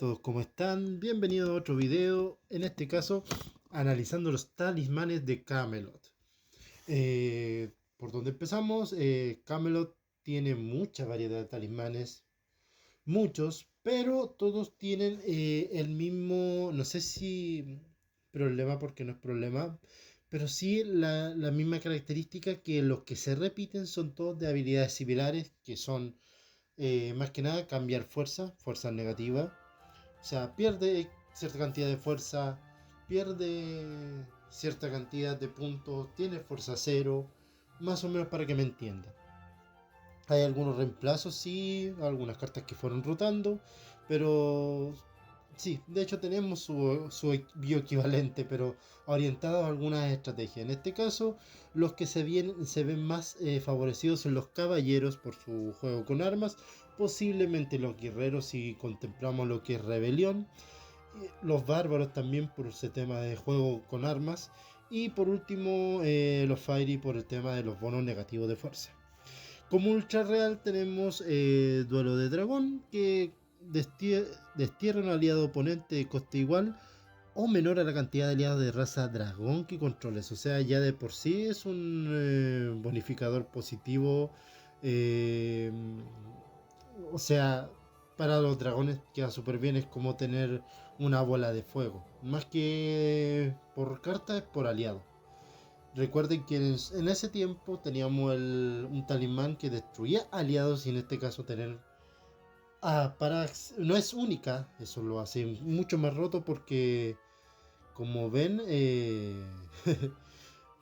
Todos, ¿cómo están? Bienvenidos a otro video, en este caso analizando los talismanes de Camelot. Por donde empezamos, Camelot tiene mucha variedad de talismanes, muchos, pero todos tienen el mismo, no sé si problema, porque no es problema, pero sí la misma característica, que los que se repiten son todos de habilidades similares, que son más que nada cambiar fuerza negativa. O sea, pierde cierta cantidad de fuerza, pierde cierta cantidad de puntos, tiene fuerza cero, más o menos para que me entiendan. Hay algunos reemplazos, sí, algunas cartas que fueron rotando, pero sí, de hecho tenemos su bioequivalente, pero orientado a algunas estrategias. En este caso, los que se ven más favorecidos son los caballeros por su juego con armas, posiblemente los guerreros si contemplamos lo que es rebelión, los bárbaros también por ese tema de juego con armas, y por último los fairy por el tema de los bonos negativos de fuerza. Como ultra real tenemos duelo de dragón, que destierra un aliado oponente de coste igual o menor a la cantidad de aliados de raza dragón que controles. O sea, ya de por sí es un bonificador positivo. eh, o sea, para los dragones queda súper bien. Es como tener una bola de fuego. Más que por carta, es por aliado. Recuerden que en ese tiempo teníamos un talismán que destruía aliados, y en este caso tener Parax no es única. Eso lo hace mucho más roto porque, como ven,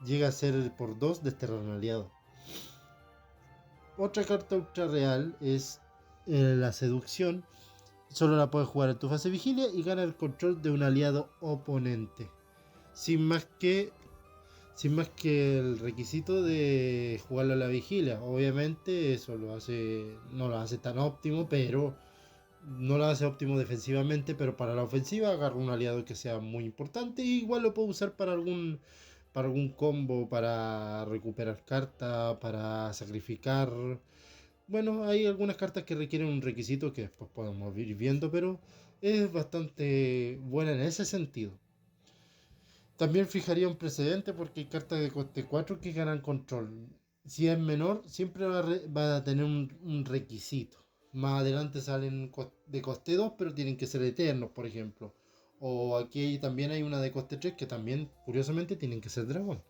llega a ser por 2 desterrar un aliado. Otra carta ultra real es la seducción. Solo la puedes jugar en tu fase vigilia y gana el control de un aliado oponente. Sin más que sin más que el requisito de jugarlo a la vigilia. Obviamente eso no lo hace tan óptimo, pero no lo hace óptimo defensivamente, pero para la ofensiva agarra un aliado que sea muy importante, y igual lo puedo usar para algún combo, para recuperar carta, para sacrificar. Bueno, hay algunas cartas que requieren un requisito que después podemos ir viendo, pero es bastante buena en ese sentido. También fijaría un precedente porque hay cartas de coste 4 que ganan control. Si es menor, siempre va a tener un requisito. Más adelante salen de coste 2, pero tienen que ser eternos, por ejemplo. O aquí también hay una de coste 3 que también, curiosamente, tienen que ser dragón.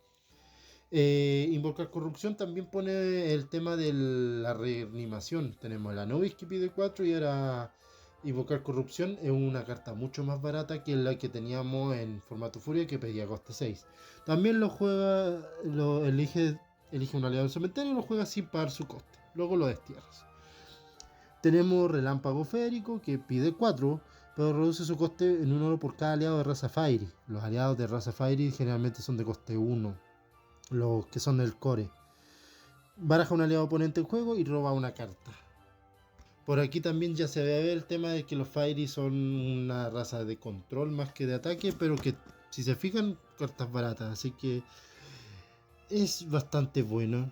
Invocar corrupción también pone el tema de la reanimación. Tenemos la Anubis que pide 4, y ahora invocar corrupción es una carta mucho más barata que la que teníamos en formato furia, que pedía coste 6. También elige un aliado del cementerio y lo juega sin pagar su coste. Luego lo destierras. Tenemos relámpago férico que pide 4, pero reduce su coste en 1 oro por cada aliado de raza Fairy. Los aliados de raza Fairy generalmente son de coste 1, los que son del core. Baraja un aliado oponente en juego y roba una carta. Por aquí también ya se ve el tema de que los Fairy son una raza de control más que de ataque, pero que, si se fijan, cartas baratas, así que es bastante bueno.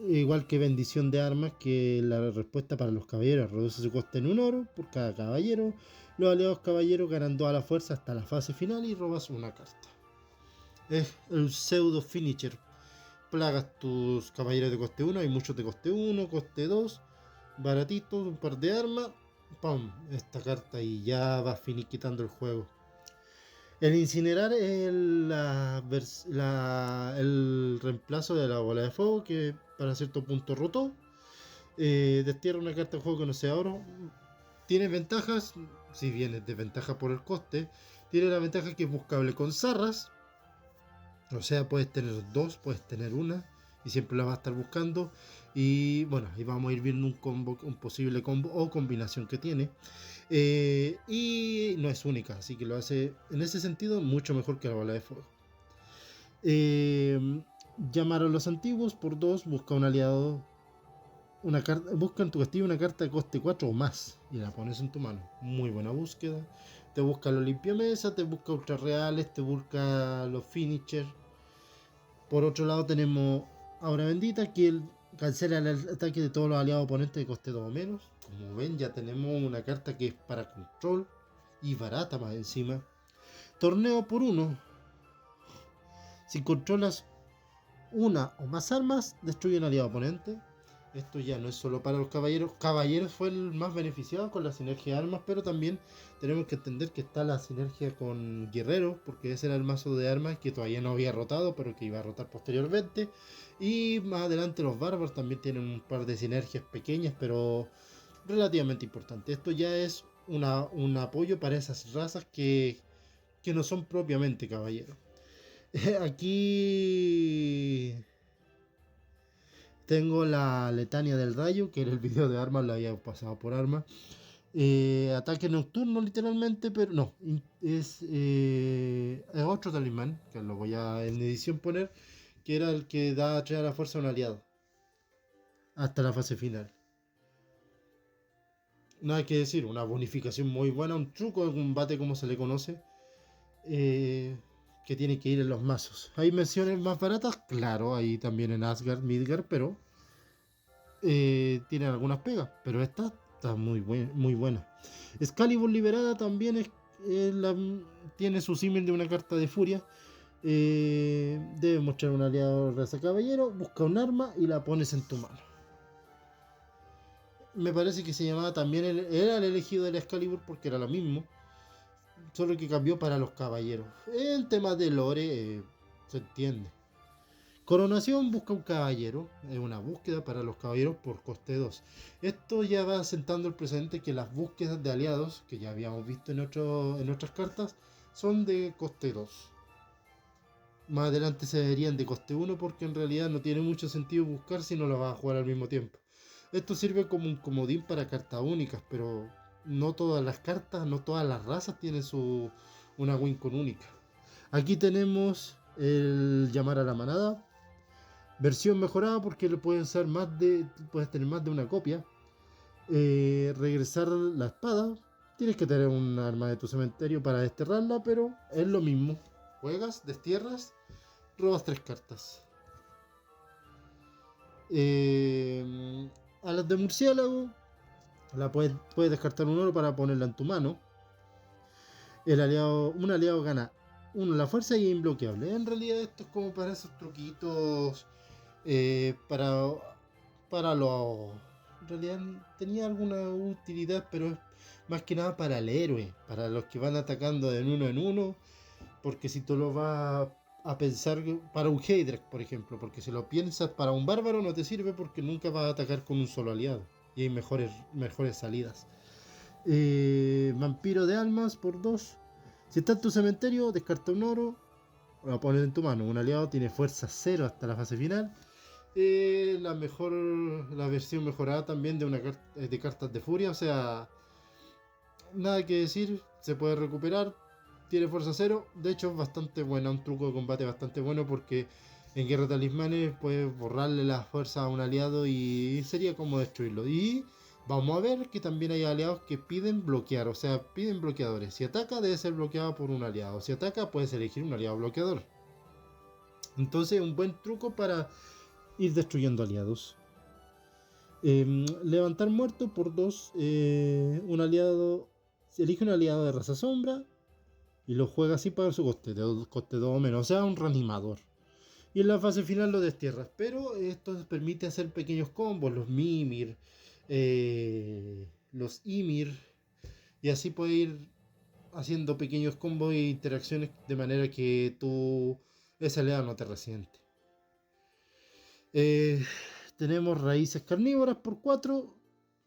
Igual que bendición de armas, que la respuesta para los caballeros reduce su coste en 1 oro por cada caballero. Los aliados caballeros ganan 2 a la fuerza hasta la fase final y robas una carta. Es el pseudo finisher. Plagas tus caballeros de coste 1, hay muchos de coste 1, coste 2, baratitos, un par de armas, ¡pum! Esta carta y ya va finiquitando el juego. El incinerar es el reemplazo de la bola de fuego, que para cierto punto rotó. Destierra una carta de juego que no sea oro. Tiene ventajas, si bien es desventaja por el coste. Tiene la ventaja que es buscable con zarras. O sea, puedes tener 2, puedes tener una, y siempre la vas a estar buscando. Y bueno, ahí vamos a ir viendo un posible combo o combinación que tiene. Y no es única, así que lo hace en ese sentido mucho mejor que la bola de fuego. Eh, Llamar a los antiguos por 2, busca un aliado. Busca en tu castillo una carta de coste 4 o más y la pones en tu mano. Muy buena búsqueda. Te busca los limpia mesa, te busca ultra reales, te busca los finishers. Por otro lado tenemos Aura Bendita, que cancela el ataque de todos los aliados oponentes de coste 2 o menos. Como ven, ya tenemos una carta que es para control. y barata más encima. Torneo por uno. Si controlas una o más armas, destruye un aliado oponente. Esto ya no es solo para los caballeros. Caballeros fue el más beneficiado con la sinergia de armas, pero también tenemos que entender que está la sinergia con guerreros, porque ese era el mazo de armas que todavía no había rotado, pero que iba a rotar posteriormente. Y más adelante los bárbaros también tienen un par de sinergias pequeñas, pero relativamente importantes. Esto ya es un apoyo para esas razas que no son propiamente caballeros. Aquí tengo la Letania del Rayo, que era el video de armas, lo había pasado por armas. Ataque nocturno, literalmente, pero no. Es otro talismán, que lo voy a en edición poner, que era el que da 3 a la fuerza a un aliado. Hasta la fase final. Nada que decir, una bonificación muy buena, un truco de combate como se le conoce. Que tiene que ir en los mazos. ¿Hay menciones más baratas? Claro, hay también en Asgard, Midgard, pero tienen algunas pegas. Pero esta está muy buena. Excalibur liberada también tiene su símil de una carta de furia. Debe mostrar un aliado raza caballero, busca un arma y la pones en tu mano. Me parece que se llamaba también, era el elegido del Excalibur porque era lo mismo, solo que cambió para los caballeros. En temas de lore se entiende. Coronación busca un caballero, es una búsqueda para los caballeros por coste 2. Esto ya va sentando el precedente que las búsquedas de aliados, que ya habíamos visto en otras cartas, son de coste 2. Más adelante se verían de coste 1 porque en realidad no tiene mucho sentido buscar si no la vas a jugar al mismo tiempo. Esto sirve como un comodín para cartas únicas, pero no todas las cartas, no todas las razas tienen una win con única. Aquí tenemos el llamar a la manada. Versión mejorada porque puedes tener más de una copia. Regresar la espada. Tienes que tener un arma de tu cementerio para desterrarla, pero es lo mismo. Juegas, destierras, robas 3 cartas. A las de murciélago, puedes descartar un oro para ponerla en tu mano. Un aliado gana 1 la fuerza y es imbloqueable. En realidad esto es como para esos truquitos. Para los... En realidad tenía alguna utilidad, pero es más que nada para el héroe, para los que van atacando de uno en uno, porque si tú lo vas a pensar para un Heidrek, por ejemplo, porque si lo piensas para un bárbaro no te sirve porque nunca vas a atacar con un solo aliado y hay mejores salidas. Vampiro de almas por 2. Si está en tu cementerio, descarta un oro, lo pones en tu mano. Un aliado tiene fuerza 0 hasta la fase final. La versión mejorada también de cartas de furia, o sea, nada que decir, se puede recuperar, tiene fuerza 0, de hecho es bastante buena, un truco de combate bastante bueno porque en guerra de talismanes puedes borrarle la fuerza a un aliado y sería como destruirlo. Y vamos a ver que también hay aliados que piden bloquear, o sea, piden bloqueadores. Si ataca debe ser bloqueado por un aliado, si ataca puedes elegir un aliado bloqueador. Entonces un buen truco para ir destruyendo aliados. Levantar muerto por 2. Un aliado. Se elige un aliado de raza sombra. Y lo juega así para su coste 2 o menos. O sea, un reanimador. Y en la fase final lo destierras. Pero esto permite hacer pequeños combos. Los Mimir. Los Ymir. Y así puede ir haciendo pequeños combos e interacciones de manera que ese aliado no te resiente. Tenemos raíces carnívoras por 4.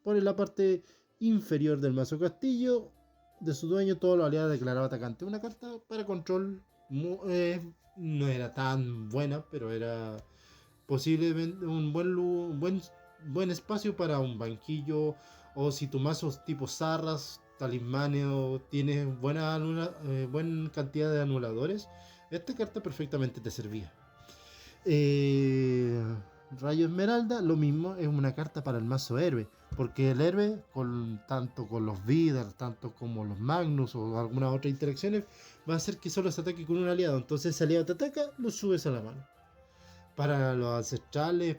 Pone la parte inferior del mazo castillo de su dueño todos los aliados declarados atacantes. Una carta para control no era tan buena, pero era posiblemente un buen espacio para un banquillo. O si tu mazo tipo zarras, talismanes o tienes buena cantidad de anuladores, esta carta perfectamente te servía. Rayo Esmeralda, lo mismo, es una carta para el mazo héroe, porque el héroe, tanto con los Vidar, tanto como los Magnus o algunas otras interacciones, va a hacer que solo se ataque con un aliado. Entonces, ese aliado te ataca, lo subes a la mano. Para los ancestrales,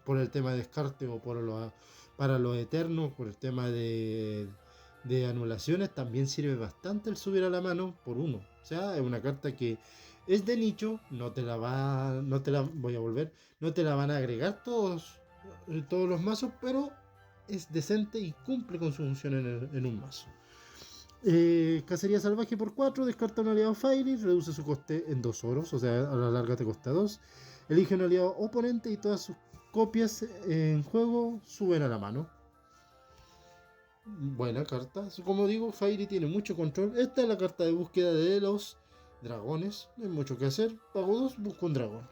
por el tema de descarte o para los eternos, por el tema de de anulaciones también sirve bastante el subir a la mano por 1. O sea, es una carta que es de nicho, no te la voy a volver, no te la van a agregar todos los mazos, pero es decente y cumple con su función en un mazo. Cacería salvaje por 4, descarta un aliado Fairy, reduce su coste en 2 oros, o sea, a la larga te cuesta 2. Elige un aliado oponente y todas sus copias en juego suben a la mano. Buena carta. Como digo, Fairy tiene mucho control. Esta es la carta de búsqueda de los dragones. No hay mucho que hacer. Pago 2, busco un dragón.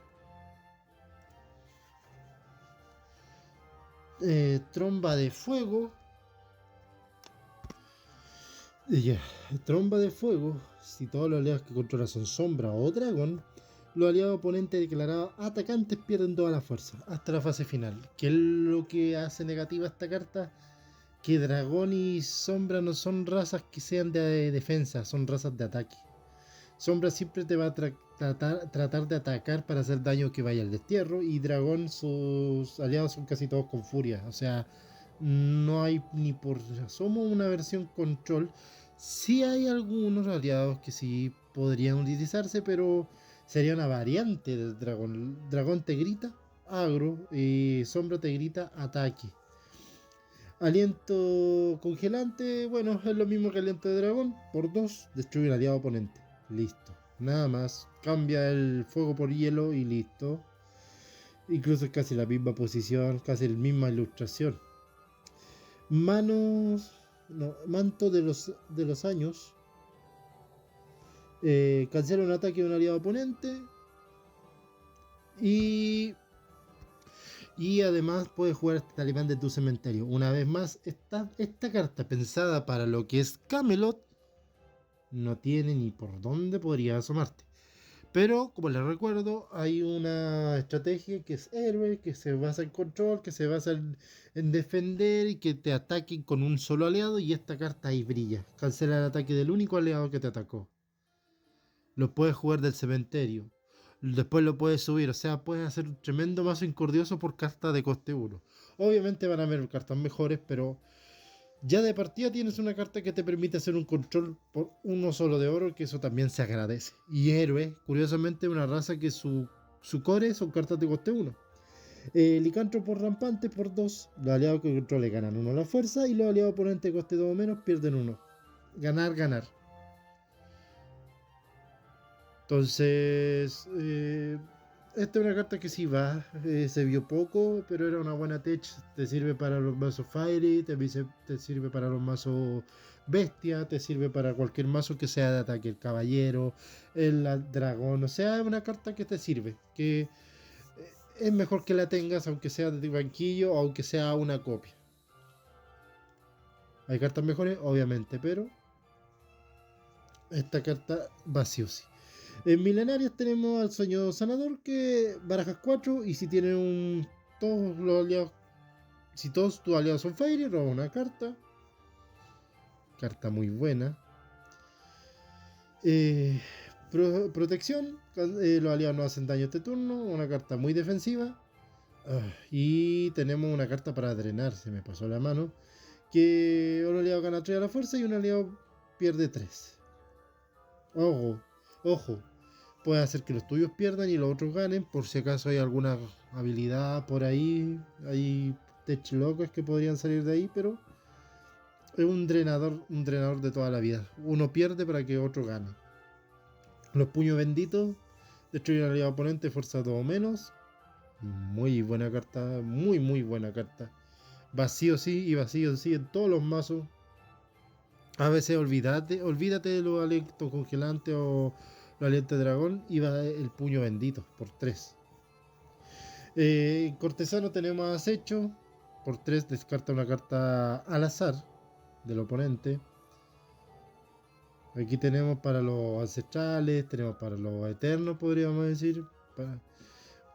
Tromba de fuego. Ya, Tromba de fuego. Si todos los aliados que controla son sombra o dragón, los aliados oponentes declarados atacantes pierden toda la fuerza hasta la fase final. ¿Qué es lo que hace negativa esta carta? Que dragón y sombra no son razas que sean de defensa, son razas de ataque. Sombra siempre te va a tratar de atacar para hacer daño que vaya al destierro, y dragón, sus aliados son casi todos con furia. O sea, no hay ni por asomo una versión control. Sí hay algunos aliados que sí podrían utilizarse, pero sería una variante del dragón. Dragón te grita agro y sombra te grita ataque. Aliento congelante, bueno, es lo mismo que aliento de dragón. Por 2, destruye el aliado oponente. Listo. Nada más. Cambia el fuego por hielo y listo. Incluso es casi la misma posición, casi la misma ilustración. Manto de los años. Cancela un ataque de un aliado oponente. Y además puedes jugar este talibán de tu cementerio. Una vez más, esta carta pensada para lo que es Camelot no tiene ni por dónde podría asomarte. Pero, como les recuerdo, hay una estrategia que es héroe, que se basa en control, que se basa en defender y que te ataquen con un solo aliado, y esta carta ahí brilla. Cancela el ataque del único aliado que te atacó. Lo puedes jugar del cementerio. Después lo puedes subir, o sea, puedes hacer un tremendo mazo incordioso por carta de coste 1. Obviamente van a haber cartas mejores, pero ya de partida tienes una carta que te permite hacer un control por 1 solo de oro, que eso también se agradece. Y héroe, curiosamente, una raza que su core son cartas de coste 1. Licántropo rampante por 2. Los aliados que controle ganan 1 a la fuerza, y los aliados oponentes de coste 2 o menos pierden 1. Ganar, ganar. Entonces, esta es una carta que sí va, se vio poco, pero era una buena tech. Te sirve para los mazos Fairy, te sirve para los mazos Bestia, te sirve para cualquier mazo que sea de ataque, el caballero, el dragón. O sea, es una carta que te sirve, que es mejor que la tengas, aunque sea de banquillo o aunque sea una copia. Hay cartas mejores, obviamente, pero esta carta va sí o sí. En Milenarias tenemos al Sueño Sanador, que barajas 4, y si tienen todos los aliados, si todos tus aliados son Fairy, roba una carta. Carta muy buena. Protección, los aliados no hacen daño este turno, una carta muy defensiva. Y tenemos una carta para drenar, se me pasó la mano, que un aliado gana 3 a la fuerza y un aliado pierde 3. Ojo, puede hacer que los tuyos pierdan y los otros ganen, por si acaso hay alguna habilidad por ahí. Hay tech locos que podrían salir de ahí, pero es un drenador de toda la vida. Uno pierde para que otro gane. Los puños benditos destruyen al aliado oponente, fuerza 2 o menos. Muy buena carta, muy buena carta. Vacío sí y vacío sí en todos los mazos. A veces olvídate de los alientos congelantes o los alientos de dragón, y va el puño bendito por 3. En cortesano tenemos acecho. Por 3 descarta una carta al azar del oponente. Aquí tenemos para los ancestrales, tenemos para los eternos, podríamos decir.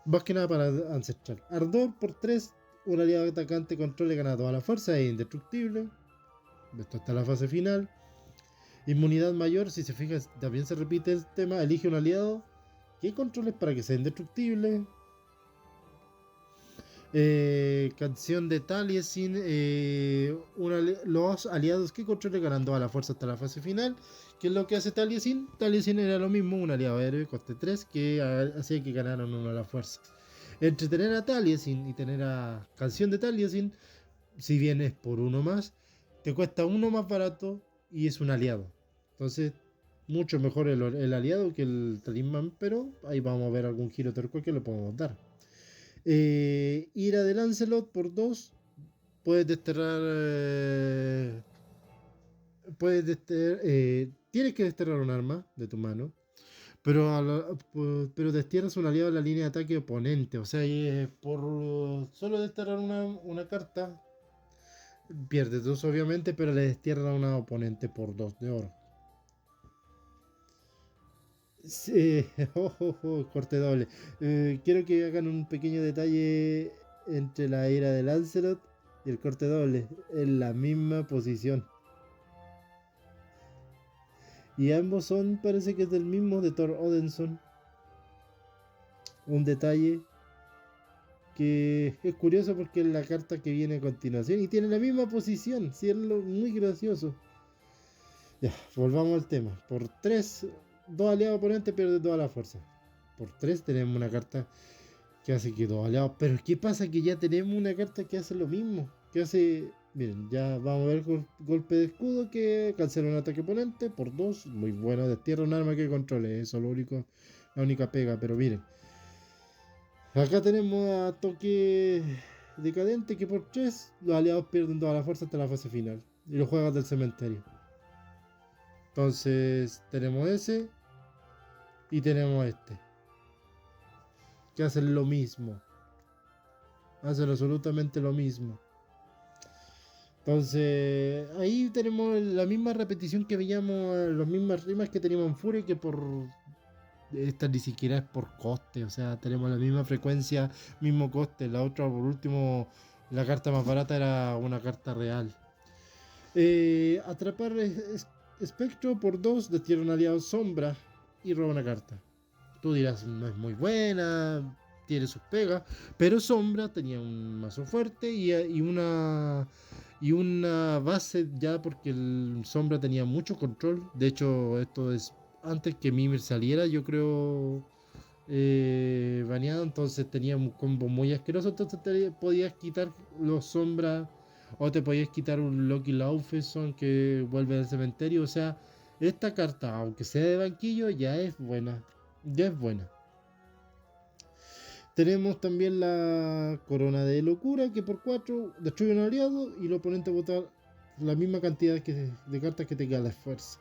Más que nada para ancestral. Ardor por 3. Un aliado atacante controle gana toda la fuerza, es indestructible. Esto está en la fase final. Inmunidad mayor, si se fijan, también se repite el tema. Elige un aliado que controles para que sea indestructible. Canción de Taliesin. Los aliados que controlen ganan toda la fuerza hasta la fase final. ¿Qué es lo que hace Taliesin? Taliesin era lo mismo, un aliado héroe, coste 3, que hacía que ganaran uno a la fuerza. Entre tener a Taliesin y tener a Canción de Taliesin, si bien es por uno más, te cuesta uno más barato y es un aliado. Entonces, mucho mejor el aliado que el talismán, pero ahí vamos a ver algún giro terco que le podemos dar. Ira de Lancelot por 2. Puedes desterrar. Tienes que desterrar un arma de tu mano. Pero destierras un aliado en la línea de ataque oponente. O sea, por solo desterrar una carta, pierdes 2 obviamente, pero le destierra a una oponente por 2 de oro. Sí, corte doble. Quiero que hagan un pequeño detalle entre la ira de Lancelot y el corte doble. En la misma posición. Y ambos son, parece que es del mismo, de Thor Odinson. Un detalle que es curioso porque es la carta que viene a continuación y tiene la misma posición. Sí, es muy gracioso. Ya, volvamos al tema. Por 3, 2 aliados oponentes pierden toda la fuerza. Por 3 tenemos una carta que hace que 2 aliados. Pero ¿qué pasa? Que ya tenemos una carta que hace lo mismo. Que hace. Miren, ya vamos a ver golpe de escudo que cancela un ataque oponente por 2. Muy bueno, destierra un arma que controle. Eso es la única pega. Pero miren. Acá tenemos a toque decadente que por 3 los aliados pierden toda la fuerza hasta la fase final. Y lo juegas del cementerio. Entonces tenemos ese y tenemos este. Que hacen lo mismo. Hacen absolutamente lo mismo. Entonces ahí tenemos la misma repetición que veíamos, las mismas rimas que teníamos en Fury, que por esta ni siquiera es por coste. O sea, tenemos la misma frecuencia, mismo coste. La otra, por último, la carta más barata era una carta real. Atrapar espectro por 2, destierra un aliado sombra y roba una carta. Tú dirás, no es muy buena, tiene sus pegas, pero sombra tenía un mazo fuerte y una base ya porque el sombra tenía mucho control. De hecho, esto es antes que Mimir saliera, yo creo, baneado. Entonces tenía un combo muy asqueroso. Entonces te podías quitar los sombras o te podías quitar un Loki Laufeyson que vuelve al cementerio. O sea, esta carta, aunque sea de banquillo, ya es buena. Ya es buena. Tenemos también la corona de locura que por 4 destruye un aliado y el oponente vota la misma cantidad de cartas que tenga la fuerza.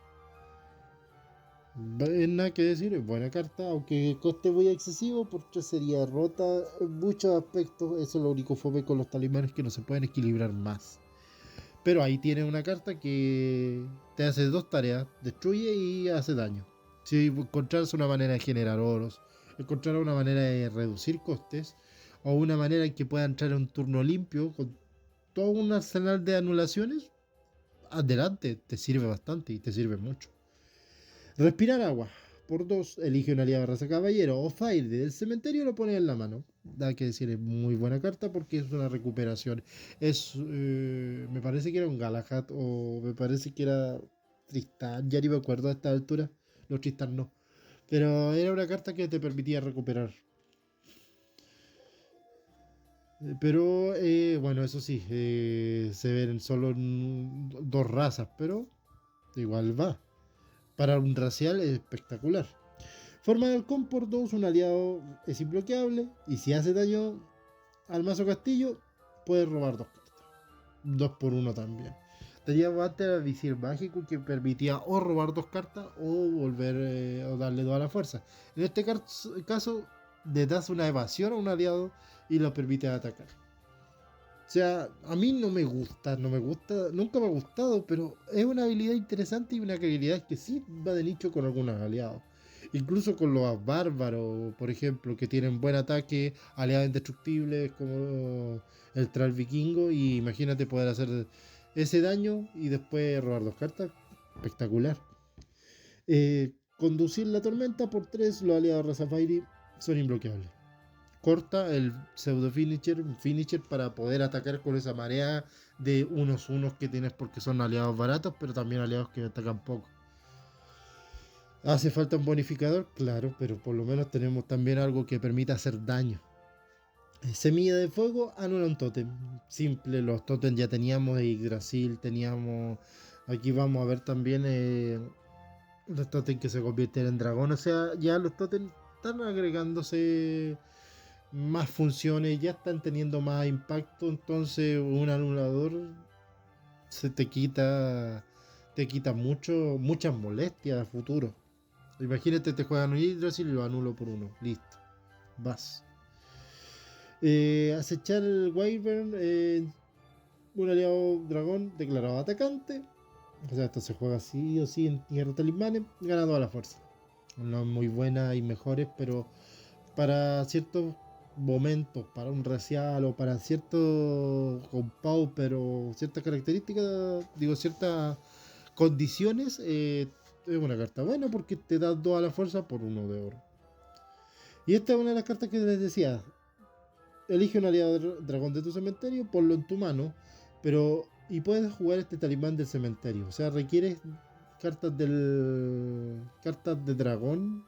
Nada que decir, es buena carta, aunque coste muy excesivo porque sería rota en muchos aspectos. Eso es lo único fome con los talismanes, que no se pueden equilibrar más. Pero ahí tiene una carta que te hace 2 tareas, destruye y hace daño. Si encontrarás una manera de generar oros, encontrar una manera de reducir costes, o una manera en que pueda entrar en un turno limpio con todo un arsenal de anulaciones, adelante, te sirve bastante y te sirve mucho. Respirar agua. Por 2, elige una aliado de raza caballero o Fire del cementerio, lo pone en la mano. Da que decir, es muy buena carta porque es una recuperación. Me parece que era un Galahad o me parece que era Tristan. Ya ni me acuerdo a esta altura. Los Tristan no. Pero era una carta que te permitía recuperar. Pero bueno, eso sí, se ven solo 2 razas, pero igual va. Para un racial es espectacular. Forma de halcón por 2, un aliado es imbloqueable y si hace daño al mazo castillo, puedes robar 2 cartas. 2 por 1 también. Teníamos antes el visir mágico que permitía o robar 2 cartas o volver o darle toda la fuerza. En este caso, le das una evasión a un aliado y lo permite atacar. O sea, a mí no me gusta, nunca me ha gustado, pero es una habilidad interesante y una habilidad que sí va de nicho con algunos aliados. Incluso con los bárbaros, por ejemplo, que tienen buen ataque, aliados indestructibles como el Troll Vikingo, y imagínate poder hacer ese daño y después robar 2 cartas. Espectacular. Conducir la tormenta por 3, los aliados Raza Fairy son imbloqueables. corta, el pseudo finisher para poder atacar con esa marea de unos que tienes porque son aliados baratos, pero también aliados que atacan poco. ¿Hace falta un bonificador? Claro, pero por lo menos tenemos también algo que permita hacer daño. Semilla de fuego, anula un tótem. Simple, los tótems ya teníamos de Yggdrasil, teníamos... Aquí vamos a ver también los tótems que se convierten en dragón. O sea, ya los tótems están agregándose más funciones, ya están teniendo más impacto. Entonces un anulador se te quita muchas molestias a futuro. Imagínate, te juegan un Yggdrasil y lo anulo por uno. Listo. Vas. Acechar el Wyvern. Un aliado dragón declarado atacante. O sea, esto se juega sí o sí en tierra talismanes. Gana toda la fuerza. No es muy buena, hay mejores, pero para ciertos momentos, para un racial o para cierto compau, pero ciertas características, digo, ciertas condiciones, es una carta buena porque te da 2 a la fuerza por 1 de oro. Y esta es una de las cartas que les decía. Elige un aliado dragón de tu cementerio, ponlo en tu mano, pero y puedes jugar este talismán del cementerio. O sea, requieres cartas de dragón.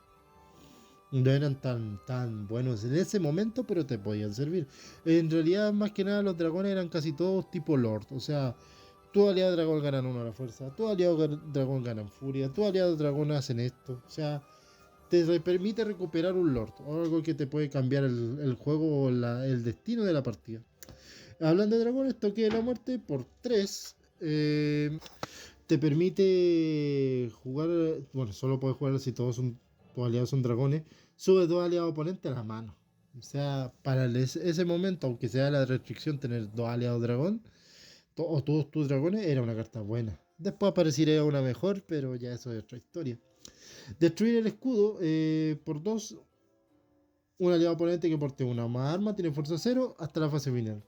No eran tan buenos en ese momento, pero te podían servir. En realidad, más que nada, los dragones eran casi todos tipo Lord. O sea, tu aliado dragón ganan 1 a la fuerza, tu aliado dragón ganan furia, tu aliado dragón hacen esto. O sea, te permite recuperar un Lord, o algo que te puede cambiar el juego o el destino de la partida. Hablando de dragones, toque de la muerte por 3. Te permite jugar, bueno, solo puedes jugar si todos tus aliados son dragones. Sube 2 aliados oponentes a la mano. O sea, para ese momento, aunque sea la restricción tener 2 aliados dragón, o todos tus dragones, era una carta buena. Después aparecería una mejor, pero ya eso es otra historia. Destruir el escudo por 2. Un aliado oponente que porte una más arma tiene fuerza 0 hasta la fase final.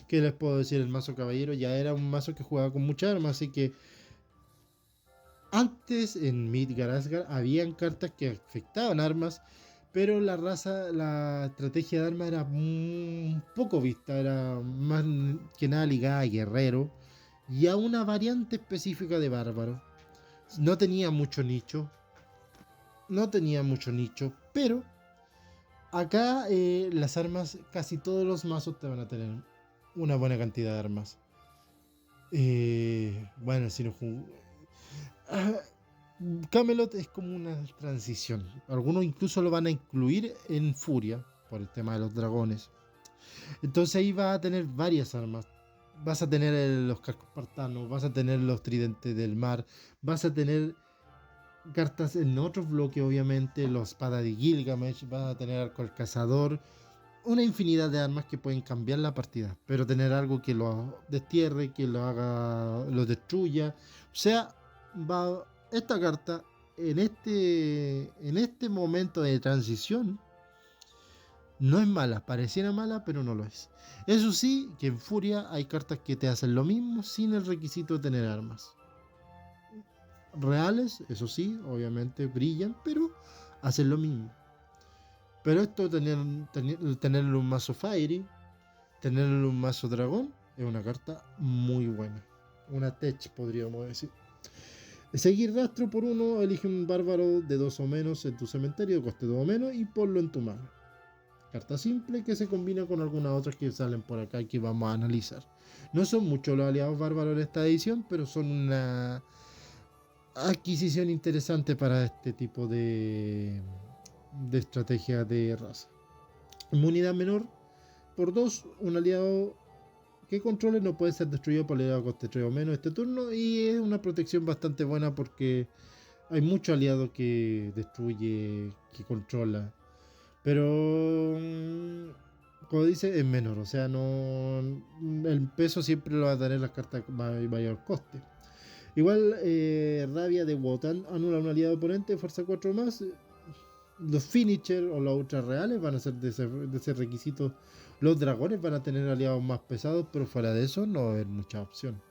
¿Qué les puedo decir? El mazo caballero ya era un mazo que jugaba con mucha arma, así que antes en Midgard Asgard habían cartas que afectaban armas, pero la estrategia de arma era un poco vista, era más que nada ligada a guerrero y a una variante específica de bárbaro. No tenía mucho nicho, pero acá las armas, casi todos los mazos te van a tener una buena cantidad de armas. Bueno, si no Camelot es como una transición. Algunos incluso lo van a incluir en Furia por el tema de los dragones. Entonces ahí vas a tener varias armas. Vas a tener los cascos espartanos, vas a tener los tridentes del mar, vas a tener cartas en otros bloques, obviamente, los espadas de Gilgamesh, vas a tener arco al cazador, una infinidad de armas que pueden cambiar la partida, pero tener algo que lo destierre, que lo destruya. O sea, esta carta en este momento de transición no es mala, pareciera mala, pero no lo es. Eso sí, que en Furia hay cartas que te hacen lo mismo sin el requisito de tener armas reales, eso sí, obviamente brillan, pero hacen lo mismo. Pero esto, tenerle un mazo Fairy, tenerle un mazo Dragón, es una carta muy buena. Una tech, podríamos decir. Seguir rastro por 1, elige un bárbaro de 2 o menos en tu cementerio, coste 2 o menos, y ponlo en tu mano. Carta simple que se combina con algunas otras que salen por acá y que vamos a analizar. No son muchos los aliados bárbaros en esta edición, pero son una adquisición interesante para este tipo de estrategia de raza. Inmunidad menor por 2, un aliado que controle no puede ser destruido por aliado coste 3 o menos este turno, y es una protección bastante buena porque hay muchos aliados que destruye, que controla, pero como dice, es menor, o sea, no, el peso siempre lo va a tener las cartas mayor coste. Igual, Rabia de Wotan anula un aliado oponente, fuerza 4 más. Los finisher o los ultra reales van a ser de ese requisito. Los dragones van a tener aliados más pesados, pero fuera de eso no va a haber mucha opción.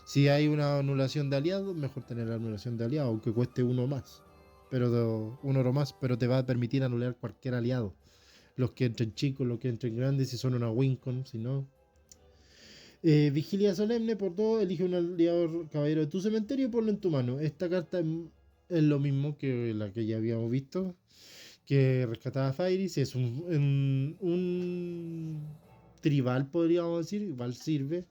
Si hay una anulación de aliados, mejor tener la anulación de aliados, aunque cueste uno más. Pero un oro más, pero te va a permitir anular cualquier aliado. los que entren chicos, los que entren grandes, si son una Wincon, si no. Vigilia solemne, por 2, elige un aliado caballero de tu cementerio y ponlo en tu mano. Esta carta es lo mismo que la que ya habíamos visto, que rescataba a Fairies. Es un tribal, podríamos decir, igual sirve,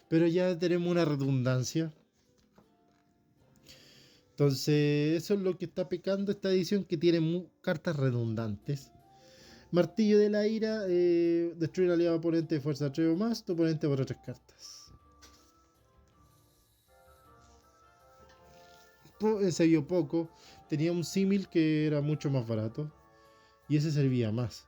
pero ya tenemos una redundancia. Entonces, eso es lo que está pecando esta edición, que tiene cartas redundantes. Martillo de la ira, destruye al aliado oponente de fuerza 3 o más, tu oponente borra 3 cartas. Se vio poco, tenía un símil que era mucho más barato y ese servía más.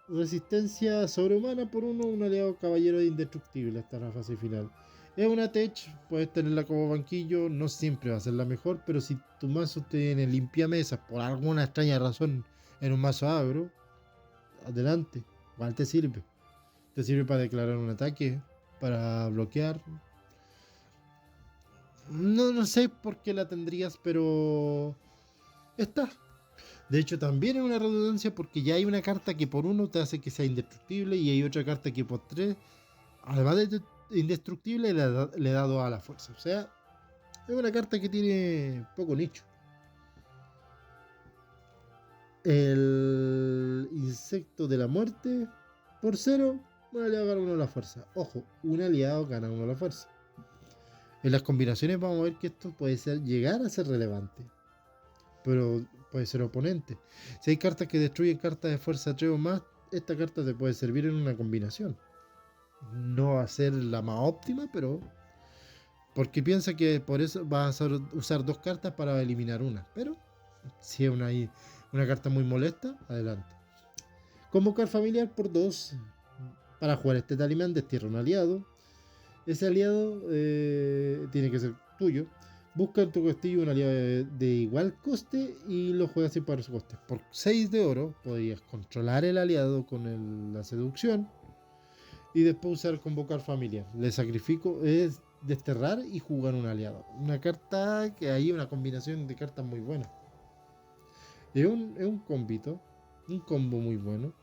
Resistencia sobrehumana por 1, un aliado caballero indestructible hasta la fase final. Es una tech, puedes tenerla como banquillo, no siempre va a ser la mejor, pero si tu mazo tiene limpia mesas por alguna extraña razón en un mazo agro, adelante, igual te sirve. Te sirve para declarar un ataque, para bloquear. No sé por qué la tendrías, pero está. De hecho, también es una redundancia porque ya hay una carta que por 1 te hace que sea indestructible y hay otra carta que por 3, además de indestructible, le da 2 a la fuerza. O sea, es una carta que tiene poco nicho. El insecto de la muerte, por 0, un aliado gana 1 a la fuerza. Ojo, un aliado gana 1 a la fuerza. En las combinaciones vamos a ver que esto puede llegar a ser relevante, pero puede ser oponente. Si hay cartas que destruyen cartas de fuerza 3 o más, esta carta te puede servir en una combinación. No va a ser la más óptima, pero porque piensa que por eso vas a usar 2 cartas para eliminar una. Pero si es una carta muy molesta, adelante. Convocar familiar por 2. Para jugar este talismán, destierra un aliado. Ese aliado tiene que ser tuyo. Busca en tu castillo un aliado de igual coste y lo juegas sin pagar su coste. Por 6 de oro podrías controlar el aliado con la seducción y después usar convocar familia. Le sacrifico, es desterrar y jugar un aliado. Una carta que hay una combinación de cartas muy buena. Es un combito, un combo muy bueno.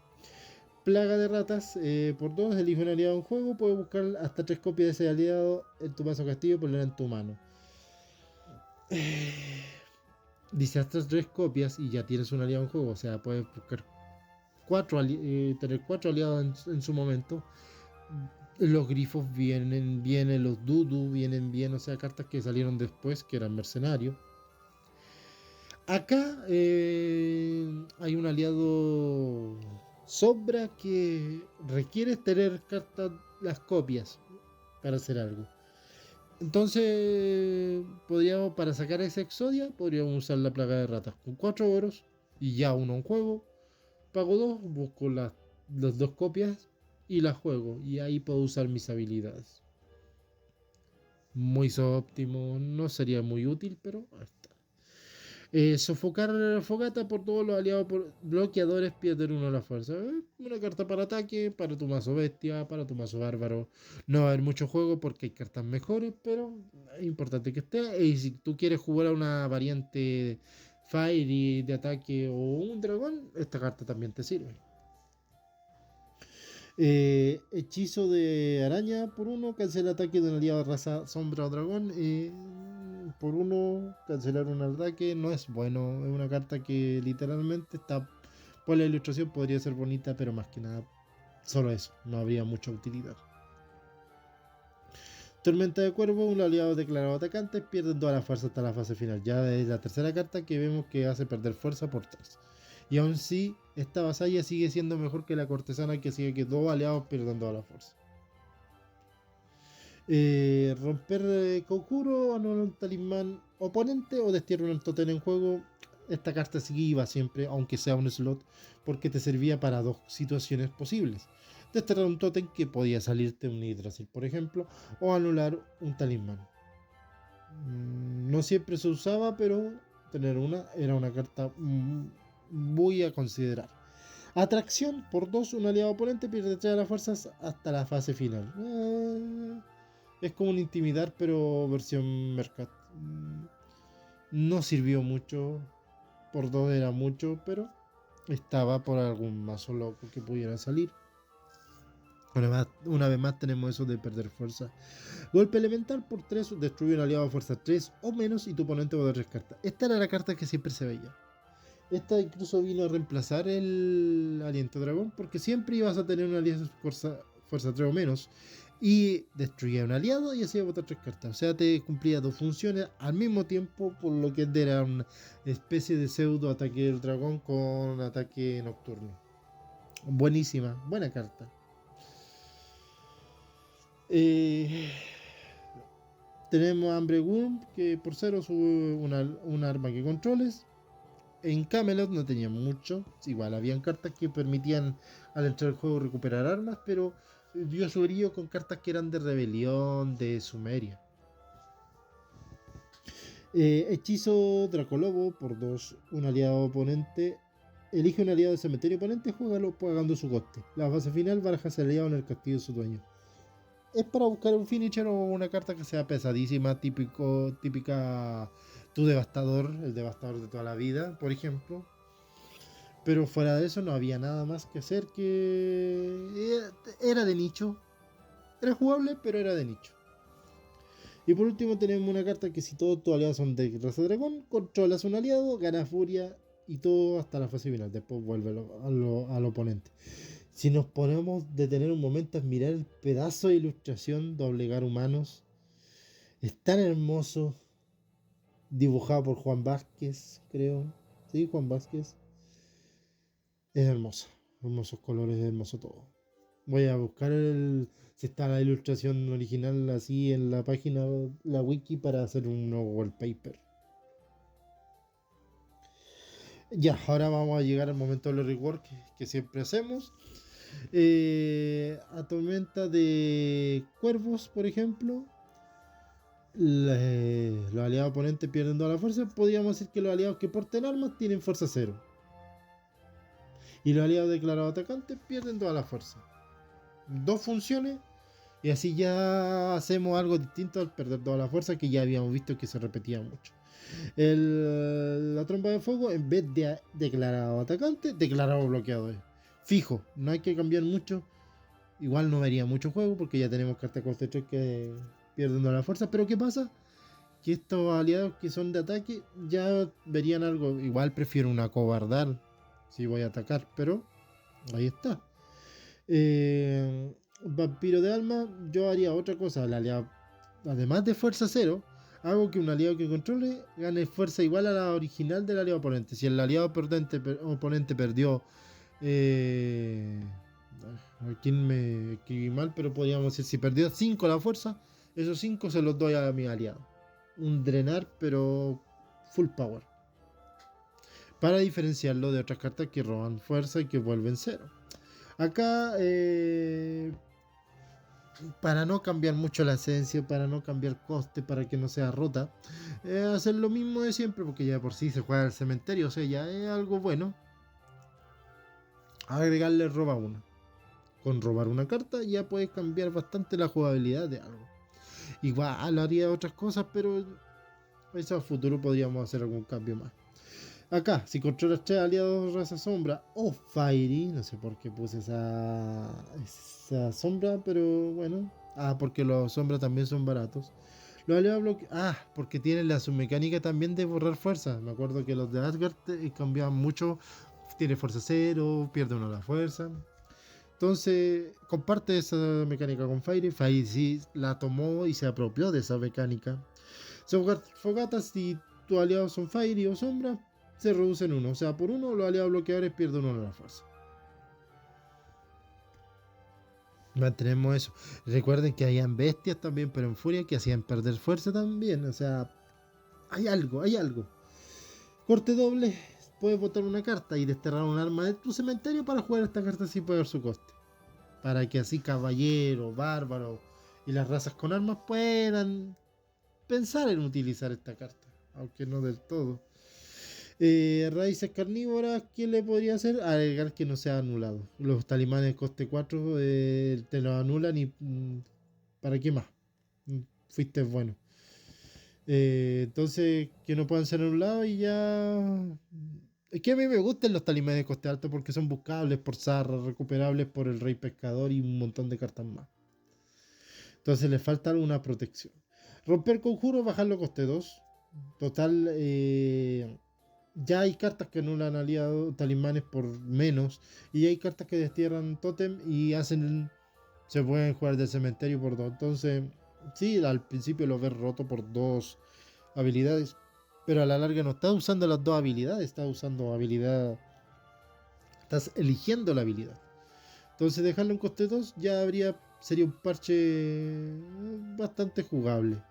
Plaga de ratas, por 2, elige un aliado en juego, puedes buscar hasta 3 copias de ese aliado en tu mazo castillo y ponerla en tu mano. Dice hasta 3 copias y ya tienes un aliado en juego, o sea, puedes buscar tener 4 aliados en su momento. Los grifos vienen los Dudu, vienen bien, o sea, cartas que salieron después, que eran mercenarios. Acá hay un aliado sombra que requiere tener las copias para hacer algo. Entonces, para sacar a ese Exodia, podríamos usar la plaga de ratas con 4 oros y ya uno en juego. Pago 2, busco las 2 copias y las juego. Y ahí puedo usar mis habilidades. Muy óptimo, no sería muy útil, pero ahí está. Sofocar fogata por todos los aliados bloqueadores, pierde 1 a la fuerza. Una carta para ataque, para tu mazo bestia, para tu mazo bárbaro. No va a haber mucho juego porque hay cartas mejores, pero es importante que esté. Y si tú quieres jugar a una variante Fairy de ataque o un dragón, esta carta también te sirve. Hechizo de araña por 1, cancela ataque de un aliado de raza sombra o dragón. Por 1, cancelar un ataque no es bueno. Es una carta que literalmente está por la ilustración, podría ser bonita, pero más que nada solo eso, no habría mucha utilidad. Tormenta de Cuervo, un aliado declarado atacante, pierde toda la fuerza hasta la fase final. Ya es la tercera carta que vemos que hace perder fuerza por 3. Y aún sí, esta vasalla sigue siendo mejor que la cortesana, que sigue que 2 aliados pierdan toda la fuerza. Romper conjuro, anular un talismán oponente o destierra un totem en juego. Esta carta sigue iba siempre, aunque sea un slot, porque te servía para 2 situaciones posibles. Desterrar un totem que podía salirte un Yggdrasil, por ejemplo, o anular un talismán. No siempre se usaba, pero tener una era una carta muy a considerar. Atracción por 2, un aliado oponente pierde 3 de las fuerzas hasta la fase final. Es como un intimidar, pero versión Mercat. No sirvió mucho. Por 2 era mucho, pero estaba por algún mazo loco que pudiera salir. Una vez más tenemos eso de perder fuerza. Golpe elemental por 3, destruye un aliado a fuerza 3 o menos y tu oponente bota 3 cartas. Esta era la carta que siempre se veía. Esta incluso vino a reemplazar el aliento dragón, porque siempre ibas a tener un aliado fuerza 3 o menos y destruía un aliado y hacía botar 3 cartas. O sea, te cumplía dos funciones al mismo tiempo, por lo que era una especie de pseudo ataque del dragón con ataque nocturno. Buenísima, buena carta. Tenemos Hambre Wurm, que por 0 sube un arma que controles. En Camelot no tenía mucho, igual habían cartas que permitían al entrar al juego recuperar armas, pero dio su brillo con cartas que eran de rebelión, de Sumeria. Hechizo Dracolobo por 2, un aliado oponente. Elige un aliado del cementerio oponente, juégalo pagando su coste. La fase final barajas el aliado en el castillo de su dueño. Es para buscar un finisher o una carta que sea pesadísima, típica tu devastador, el devastador de toda la vida, por ejemplo. Pero fuera de eso no había nada más que hacer, que era de nicho. Era jugable, pero era de nicho. Y por último tenemos una carta que si todos tus aliados son de raza dragón, controlas un aliado, ganas furia y todo hasta la fase final. Después vuelve al oponente. Si nos ponemos a detener un momento a mirar el pedazo de ilustración de Doblegar Humanos, es tan hermoso, dibujado por Juan Vázquez, creo. Sí, Juan Vázquez. Es hermoso, hermosos colores, hermoso todo. Voy a buscar si está la ilustración original así en la página, la wiki, para hacer un nuevo wallpaper. Ya, ahora vamos a llegar al momento de los rework que siempre hacemos. A tormenta de cuervos, por ejemplo, los aliados oponentes pierden toda la fuerza. Podríamos decir que los aliados que porten armas tienen fuerza 0. Y los aliados declarados atacantes pierden toda la fuerza. Dos funciones. Y así ya hacemos algo distinto al perder toda la fuerza, que ya habíamos visto que se repetía mucho. La trompa de fuego, en vez de declarado atacante, declarado bloqueador. Fijo, no hay que cambiar mucho. Igual no vería mucho juego porque ya tenemos cartas coste 3 que pierden toda la fuerza. Pero ¿qué pasa? Que estos aliados que son de ataque ya verían algo. Igual prefiero una cobardar si voy a atacar, pero ahí está. Vampiro de alma, yo haría otra cosa. El aliado, además de fuerza 0, hago que un aliado que controle gane fuerza igual a la original del aliado oponente. Si el aliado oponente perdió. Aquí me escribí mal, pero podríamos decir: si perdió 5 la fuerza, esos 5 se los doy a mi aliado. Un drenar, pero full power. Para diferenciarlo de otras cartas que roban fuerza y que vuelven 0. Acá, para no cambiar mucho la esencia, para no cambiar coste, para que no sea rota, hacer lo mismo de siempre, porque ya por sí se juega al cementerio, o sea, ya es algo bueno. Agregarle roba 1. Con robar una carta ya puedes cambiar bastante la jugabilidad de algo. Igual haría otras cosas, pero eso a futuro podríamos hacer algún cambio más. Acá, si controlas 3 aliados raza sombra o Fairy, no sé por qué puse esa sombra, pero bueno. Porque los sombras también son baratos. Los aliados porque tienen la submecánica también de borrar fuerza. Me acuerdo que los de Asgard cambiaban mucho. Tiene fuerza 0, pierde uno la fuerza. Entonces, comparte esa mecánica con Fairy. Fairy sí la tomó y se apropió de esa mecánica. Fogatas, si tus aliados son Fairy o sombra, se reducen 1. O sea, por 1 los aliados bloqueadores pierden 1 de la fuerza. Mantenemos eso. Recuerden que habían bestias también, pero en furia, que hacían perder fuerza también. O sea, hay algo. Corte doble. Puedes botar una carta y desterrar un arma de tu cementerio para jugar esta carta sin pagar su coste. Para que así caballero, bárbaro y las razas con armas puedan pensar en utilizar esta carta, aunque no del todo. Raíces carnívoras, ¿qué le podría hacer? Agregar que no sea anulado. Los talimanes coste 4 te lo anulan y ¿para qué más? Fuiste bueno. Entonces, que no puedan ser anulados y ya Es que a mí me gustan los talismanes de coste alto porque son buscables por Zarra, recuperables por el Rey Pescador y un montón de cartas más. Entonces le falta una protección. Romper conjuro, bajarlo a coste 2. Total, ya hay cartas que anulan aliados, talismanes por menos. Y hay cartas que destierran tótem y hacen. Se pueden jugar del cementerio por 2. Entonces, sí, al principio lo ves roto por 2 habilidades. Pero a la larga no estás usando las 2 habilidades, estás usando habilidad. Estás eligiendo la habilidad. Entonces dejarlo en coste 2 ya sería un parche bastante jugable.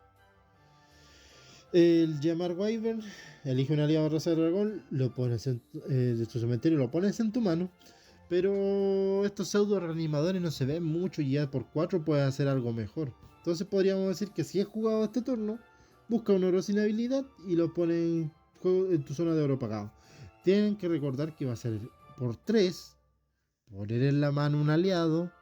El llamar Wyvern, elige un aliado de raza de dragón, lo pones de tu cementerio, lo pones en tu mano. Pero estos pseudo reanimadores no se ven mucho y ya por 4 puedes hacer algo mejor. Entonces podríamos decir que si has jugado este turno, busca un oro sin habilidad y lo pones en tu zona de oro pagado. Tienen que recordar que va a ser por 3, poner en la mano un aliado,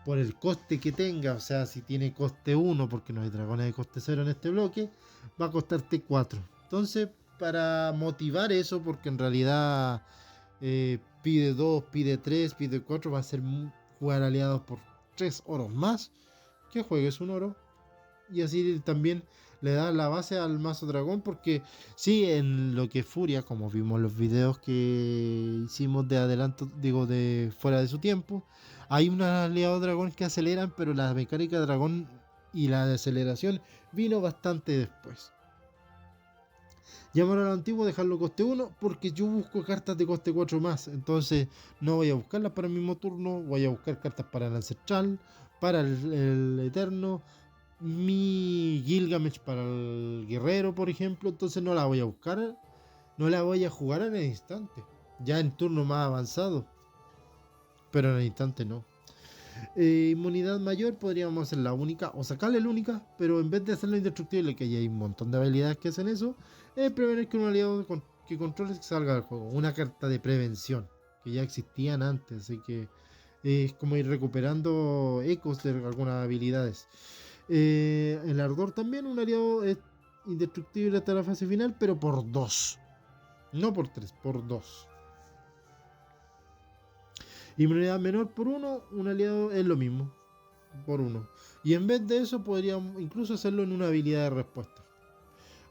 por el coste que tenga, o sea, si tiene coste 1, porque no hay dragones de coste 0 en este bloque, va a costarte 4. Entonces, para motivar eso, porque en realidad pide 2, pide 3, pide 4, va a ser jugar aliados por 3 oros más, que juegues un oro. Y así también le da la base al mazo dragón, porque sí, en lo que es Furia, como vimos en los videos que hicimos de adelanto, digo, de fuera de su tiempo, hay unos aliados dragón que aceleran, pero la mecánica dragón y la de aceleración vino bastante después. Llamar a lo antiguo, dejarlo coste 1, porque yo busco cartas de coste 4 más. Entonces no voy a buscarlas para el mismo turno, voy a buscar cartas para el ancestral, para el eterno, mi Gilgamesh para el guerrero, por ejemplo. Entonces no la voy a buscar, no la voy a jugar en el instante, ya en turno más avanzado, pero en el instante no. Inmunidad mayor, podríamos hacer la única o sacarle la única, pero en vez de hacerla indestructible, que ya hay un montón de habilidades que hacen eso, es prevenir que un aliado que controles salga del juego. Una carta de prevención que ya existían antes, así que es como ir recuperando ecos de algunas habilidades. El ardor también, un aliado es indestructible hasta la fase final, pero por 2, no por 3, por 2. Inmunidad menor por 1, un aliado es lo mismo, por 1. Y en vez de eso podríamos incluso hacerlo en una habilidad de respuesta.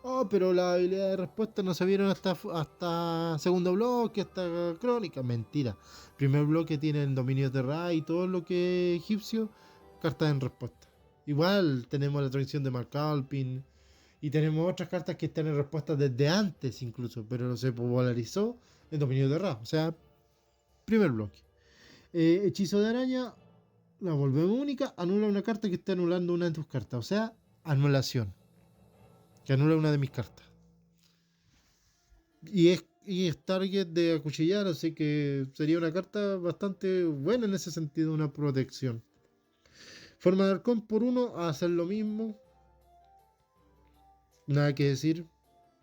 Oh, pero la habilidad de respuesta no se vieron hasta segundo bloque, hasta crónica. Mentira. Primer bloque tiene el dominio de Ra y todo lo que es egipcio, cartas en respuesta. Igual tenemos la tradición de Mark Alpin y tenemos otras cartas que están en respuesta desde antes incluso, pero se popularizó en dominio de Ra. O sea, primer bloque. Hechizo de araña, la volvemos única, anula una carta que esté anulando una de tus cartas. O sea, anulación. Que anula una de mis cartas. Y es target de acuchillar, así que sería una carta bastante buena en ese sentido, una protección. Forma de halcón por 1 a hacer lo mismo. Nada que decir.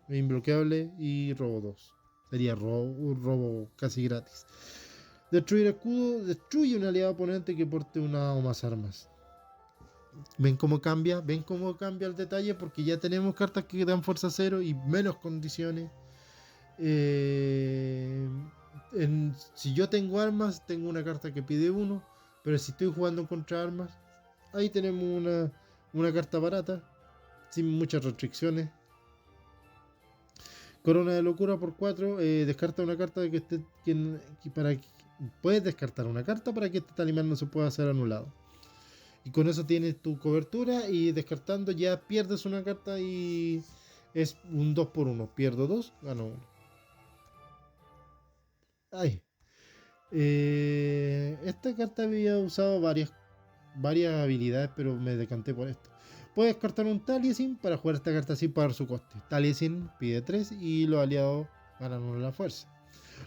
Imbloqueable y robo 2. Sería un robo casi gratis. Destruir escudo, destruye un aliado oponente que porte una o más armas. ¿Ven cómo cambia? ¿Ven cómo cambia el detalle? Porque ya tenemos cartas que dan fuerza 0 y menos condiciones. Si yo tengo armas, tengo una carta que pide 1. Pero si estoy jugando contra armas, ahí tenemos una carta barata, sin muchas restricciones. Corona de locura por 4. Descarta una carta que esté. Puedes descartar una carta para que este talismán no se pueda hacer anulado. Y con eso tienes tu cobertura. Y descartando ya pierdes una carta y es un 2 por 1. Pierdo 2, gano 1. Ay. Esta carta había usado varias habilidades, pero me decanté por esto. Puedes descartar un Taliesin para jugar esta carta sin pagar su coste. Taliesin pide 3 y los aliados ganan 1 la fuerza.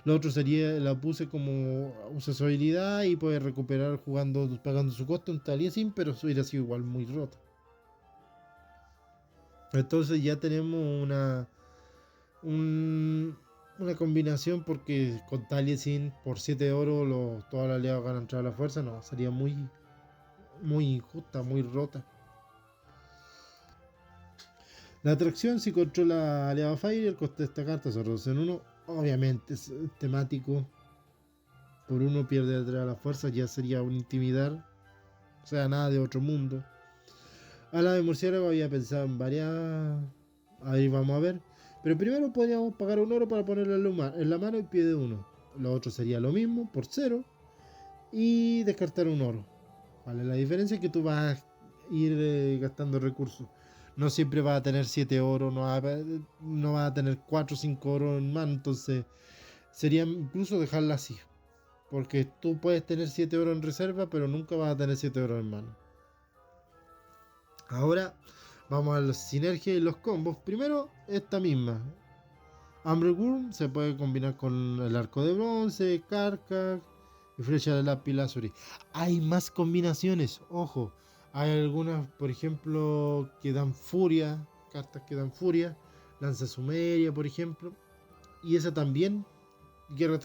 Lo otro sería, la puse como usa su habilidad y puede recuperar pagando su coste un Taliesin, pero hubiera sido igual muy rota. Entonces ya tenemos una combinación, porque con Taliesin por 7 oro todos los aliados ganan toda la fuerza. No, sería muy injusta, muy rota. La atracción, si controla aliado Fire, el coste de esta carta se reduce en 1 obviamente es temático. Por uno pierde a la fuerza, ya sería un intimidar. O sea, nada de otro mundo. A la de murciélago había pensado en varias. Ahí vamos a ver. Pero primero podríamos pagar un oro para ponerlo en la mano y pide uno. Lo otro sería lo mismo, por cero. Y descartar un oro. ¿Vale? La diferencia es que tú vas a ir gastando recursos. No siempre vas a tener 7 oros, no vas a tener 4 o 5 oros en mano. Entonces sería incluso dejarla así. Porque tú puedes tener 7 oros en reserva, pero nunca vas a tener 7 oros en mano. Ahora vamos a las sinergias y los combos. Primero, esta misma. Ambergurm se puede combinar con el arco de bronce, Karkak y flecha de lápiz lazuli. Hay más combinaciones, ojo. Hay algunas, por ejemplo, que dan furia, cartas que dan furia. Lanza Sumeria, por ejemplo. Y esa también,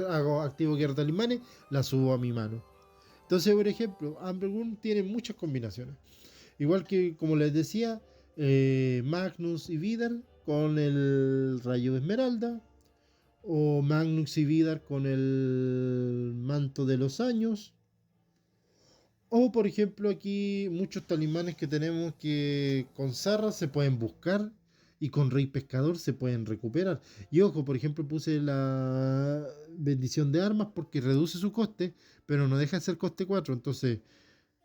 hago activo Guerra Talismanes, la subo a mi mano. Entonces, por ejemplo, Ambergurm tiene muchas combinaciones. Igual que, como les decía, Magnus y Vidar con el rayo de esmeralda. O Magnus y Vidar con el manto de los años. O por ejemplo aquí muchos talismanes que tenemos que con Zarra se pueden buscar y con Rey Pescador se pueden recuperar. Y ojo, por ejemplo puse la bendición de armas porque reduce su coste, pero no deja de ser coste 4. Entonces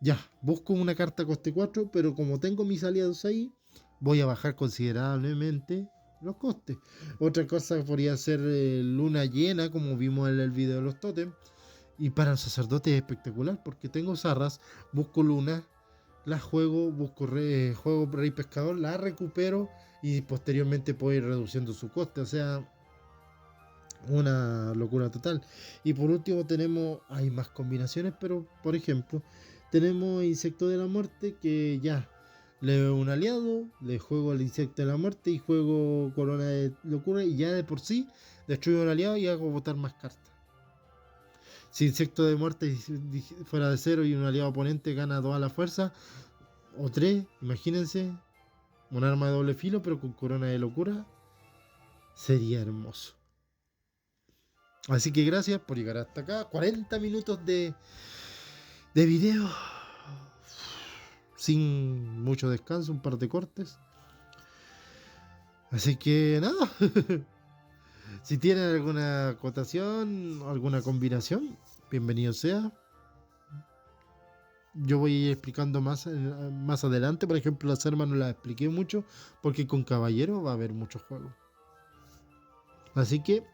ya, busco una carta coste 4, pero como tengo mis aliados ahí, voy a bajar considerablemente los costes. Otra cosa podría ser luna llena, como vimos en el video de los totems. Y para los sacerdotes es espectacular, porque tengo zarras, busco luna, las juego, juego rey pescador, la recupero y posteriormente puedo ir reduciendo su coste. O sea, una locura total. Y por último tenemos, hay más combinaciones, pero por ejemplo, tenemos insecto de la muerte que ya le veo un aliado, le juego al insecto de la muerte y juego corona de locura y ya de por sí destruyo un aliado y hago botar más cartas. Si insecto de muerte fuera de cero y un aliado oponente gana 2 a la fuerza o 3, imagínense, un arma de doble filo pero con corona de locura, sería hermoso. Así que gracias por llegar hasta acá. 40 minutos de video. Sin mucho descanso, un par de cortes. Así que nada. Si tienen alguna acotación, alguna combinación, bienvenido sea. Yo voy a ir explicando más adelante. Por ejemplo, las armas no las expliqué mucho porque con caballero va a haber muchos juegos. Así que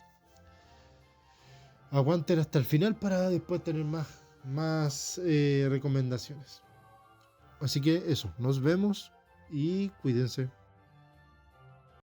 aguanten hasta el final para después tener más recomendaciones. Así que eso, nos vemos y cuídense.